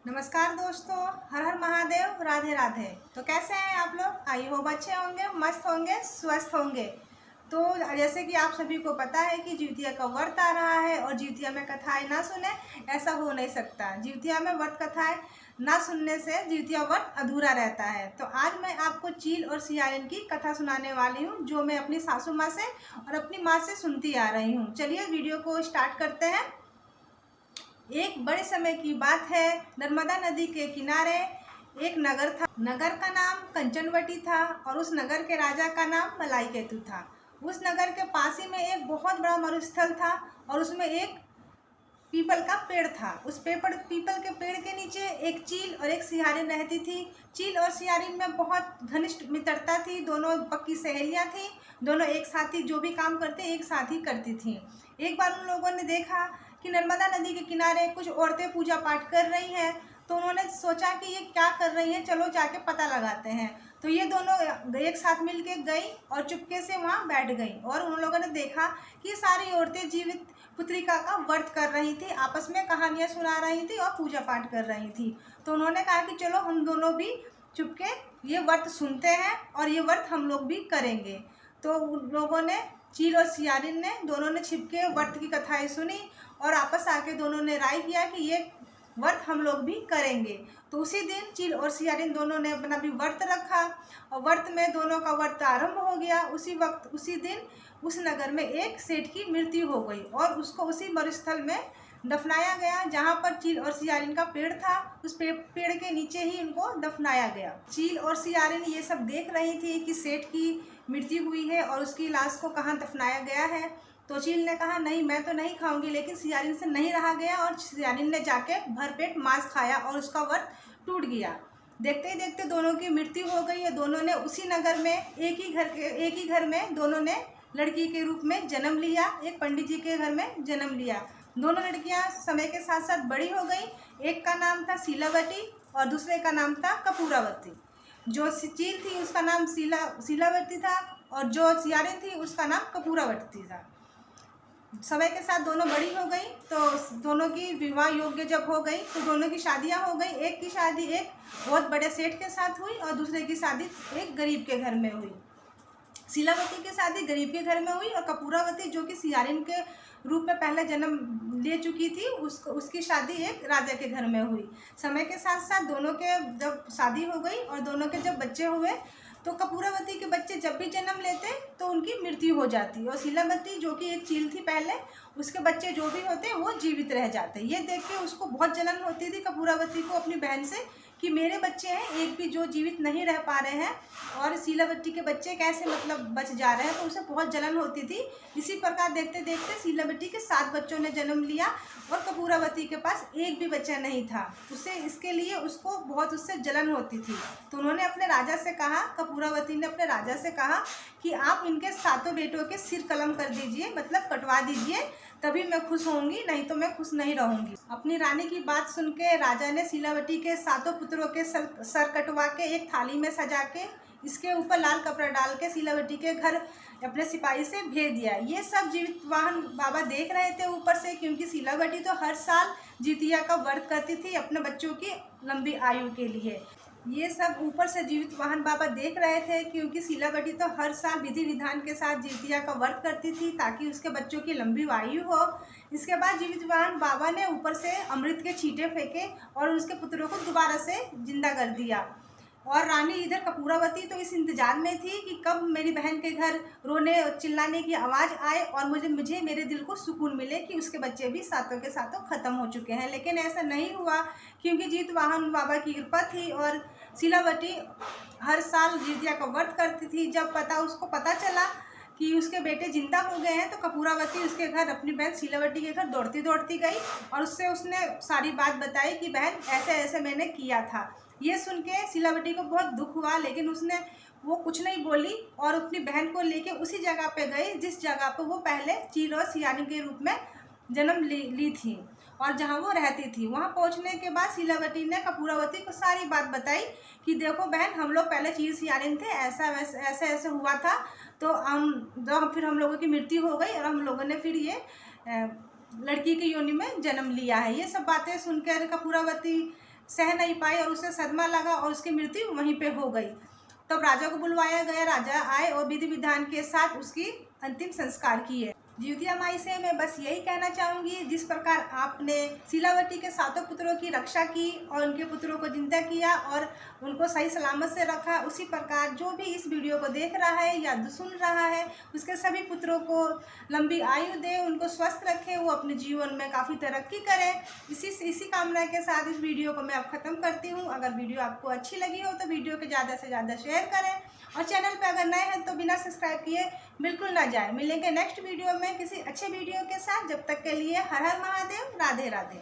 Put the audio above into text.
नमस्कार दोस्तों, हर हर महादेव, राधे राधे। तो कैसे हैं आप लोग? आई होप अच्छे होंगे, मस्त होंगे, स्वस्थ होंगे। तो जैसे कि आप सभी को पता है कि जिउतिया का व्रत आ रहा है और जिउतिया में कथाएं ना सुने ऐसा हो नहीं सकता। जिउतिया में व्रत कथाएं ना सुनने से जिउतिया व्रत अधूरा रहता है। तो आज मैं आपको चील और सियारिन की कथा सुनाने वाली हूँ, जो मैं अपनी सासू माँ से और अपनी माँ से सुनती आ रही हूँ। चलिए वीडियो को स्टार्ट करते हैं। एक बड़े समय की बात है। नर्मदा नदी के किनारे एक नगर था। नगर का नाम कंचनवटी था और उस नगर के राजा का नाम मलाई केतु था। उस नगर के पास ही में एक बहुत बड़ा मरुस्थल था और उसमें एक पीपल का पेड़ था। उस पीपल के पेड़ के नीचे एक चील और एक सियारिन रहती थी। चील और सियारिन में बहुत घनिष्ठ मित्रता थी। दोनों पक्की सहेलियां थी। दोनों एक साथ ही जो भी काम करते एक साथ ही करती थी। एक बार उन लोगों ने देखा कि नर्मदा नदी के किनारे कुछ औरतें पूजा पाठ कर रही हैं। तो उन्होंने सोचा कि ये क्या कर रही हैं, चलो जाके पता लगाते हैं। तो ये दोनों एक साथ मिलके गई और चुपके से वहाँ बैठ गई और उन लोगों ने देखा कि सारी औरतें जीवित पुत्रिका का व्रत कर रही थी, आपस में कहानियाँ सुना रही थी और पूजा पाठ कर रही थी। तो उन्होंने कहा कि चलो हम दोनों भी चुपके ये व्रत सुनते हैं और ये व्रत हम लोग भी करेंगे। तो उन लोगों ने, चील और सियारिन ने, दोनों ने छिपके व्रत की कथाएं सुनी और आपस आके दोनों ने राय किया कि ये व्रत हम लोग भी करेंगे। तो उसी दिन चील और सियारिन दोनों ने अपना भी व्रत रखा और व्रत में दोनों का व्रत आरंभ हो गया। उसी वक्त उसी दिन उस नगर में एक सेठ की मृत्यु हो गई और उसको उसी मरुस्थल में दफनाया गया जहाँ पर चील और सियारिन का पेड़ था। उस पेड़ के नीचे ही उनको दफनाया गया। चील और सियारिन ये सब देख रही थी कि सेठ की मृत्यु हुई है और उसकी लाश को कहाँ दफनाया गया है। तो चील ने कहा नहीं, मैं तो नहीं खाऊंगी, लेकिन सियारिन से नहीं रहा गया और सियारिन ने जाके भरपेट मांस खाया और उसका व्रत टूट गया। देखते ही देखते दोनों की मृत्यु हो गई है। दोनों ने उसी नगर में एक ही घर में दोनों ने लड़की के रूप में जन्म लिया। एक पंडित जी के घर में जन्म लिया। दोनों लड़कियां समय के साथ साथ बड़ी हो गई। एक का नाम था शीलावती और दूसरे का नाम था कपूरावती। जो चील थी उसका नाम शीलावती था और जो सियारिन थी उसका नाम कपूरावती था। समय के साथ दोनों बड़ी हो गई तो दोनों की विवाह योग्य जब हो गई तो दोनों की शादियां हो गई। एक की शादी एक बहुत बड़े सेठ के साथ हुई और दूसरे की शादी एक गरीब के घर में हुई। शीलावती की शादी गरीब के घर में हुई और कपूरावती, जो कि सियारिन के रूप में पहले जन्म ले चुकी थी, उसकी शादी एक राजा के घर में हुई। समय के साथ साथ दोनों के जब शादी हो गई और दोनों के जब बच्चे हुए तो कपूरावती के बच्चे जब भी जन्म लेते तो उनकी मृत्यु हो जाती और शीलावती, जो कि एक चील थी पहले, उसके बच्चे जो भी होते वो जीवित रह जाते। ये देख के उसको बहुत जलन होती थी कपूरावती को अपनी बहन से कि मेरे बच्चे हैं एक भी जो जीवित नहीं रह पा रहे हैं और शीलावती के बच्चे कैसे मतलब बच जा रहे हैं। तो उसे बहुत जलन होती थी। इसी प्रकार देखते देखते शीलावती के 7 बच्चों ने जन्म लिया और कपूरावती के पास एक भी बच्चा नहीं था। उसे इसके लिए उसको बहुत उससे जलन होती थी। तो उन्होंने अपने राजा से कहा, कपूरावती ने अपने राजा से कहा कि आप इनके 7 बेटों के सिर कलम कर दीजिए, मतलब कटवा दीजिए, तभी मैं खुश होंगी, नहीं तो मैं खुश नहीं रहूंगी। अपनी रानी की बात सुन के राजा ने शीलावती के 7 पुत्रों के सर कटवा के एक थाली में सजा के इसके ऊपर लाल कपड़ा डाल के शीलावती के घर अपने सिपाही से भेज दिया। ये सब जीवित वाहन बाबा देख रहे थे ऊपर से, क्योंकि शीलावती तो हर साल जिउतिया का व्रत करती थी अपने बच्चों की लंबी आयु के लिए। ये सब ऊपर से जीवित वाहन बाबा देख रहे थे, क्योंकि शीलावती तो हर साल विधि विधान के साथ जिउतिया का व्रत करती थी ताकि उसके बच्चों की लंबी आयु हो। इसके बाद जीवित वाहन बाबा ने ऊपर से अमृत के छींटे फेंके और उसके पुत्रों को दोबारा से जिंदा कर दिया। और रानी इधर कपूरावती तो इस इंतजार में थी कि कब मेरी बहन के घर रोने और चिल्लाने की आवाज़ आए और मुझे मेरे दिल को सुकून मिले कि उसके बच्चे भी सातों के सातों ख़त्म हो चुके हैं। लेकिन ऐसा नहीं हुआ, क्योंकि जीत वाहन बाबा की कृपा थी और शीलावती हर साल जिउतिया का व्रत करती थी। जब उसको पता चला कि उसके बेटे जिंदा हो गए हैं तो कपूरावती उसके घर, अपनी बहन शीलावती के घर दौड़ती दौड़ती गई और उसने सारी बात बताई कि बहन ऐसे ऐसे मैंने किया था। ये सुन के शीलावती को बहुत दुख हुआ, लेकिन वो कुछ नहीं बोली और अपनी बहन को लेके उसी जगह पे गई जिस जगह पे वो पहले चील और सियारिन के रूप में जन्म ली थी और जहाँ वो रहती थी। वहाँ पहुँचने के बाद शीलावती ने कपूरावती को सारी बात बताई कि देखो बहन, हम लोग पहले चील सियारिन थे, ऐसे ऐसे हुआ था, तो फिर हम लोगों की मृत्यु हो गई और हम लोगों ने फिर ये लड़की की योनि में जन्म लिया है। ये सब बातें सुनकर कपूरावती सह नहीं पाई और उसे सदमा लगा और उसकी मृत्यु वहीं पे हो गई। तब राजा को बुलवाया गया, राजा आए और विधि विधान के साथ उसकी अंतिम संस्कार किए। जिउतिया माई से मैं बस यही कहना चाहूँगी, जिस प्रकार आपने शीलावती के 7 पुत्रों की रक्षा की और उनके पुत्रों को जिंदा किया और उनको सही सलामत से रखा, उसी प्रकार जो भी इस वीडियो को देख रहा है या सुन रहा है उसके सभी पुत्रों को लंबी आयु दे, उनको स्वस्थ रखे, वो अपने जीवन में काफ़ी तरक्की करें। इसी कामना के साथ इस वीडियो को मैं अब ख़त्म करती हूँ। अगर वीडियो आपको अच्छी लगी हो तो वीडियो को ज़्यादा से ज़्यादा शेयर करें और चैनल पे अगर नए हैं तो बिना सब्सक्राइब किए बिल्कुल ना जाए। मिलेंगे नेक्स्ट वीडियो में किसी अच्छे वीडियो के साथ। जब तक के लिए हर हर महादेव, राधे राधे।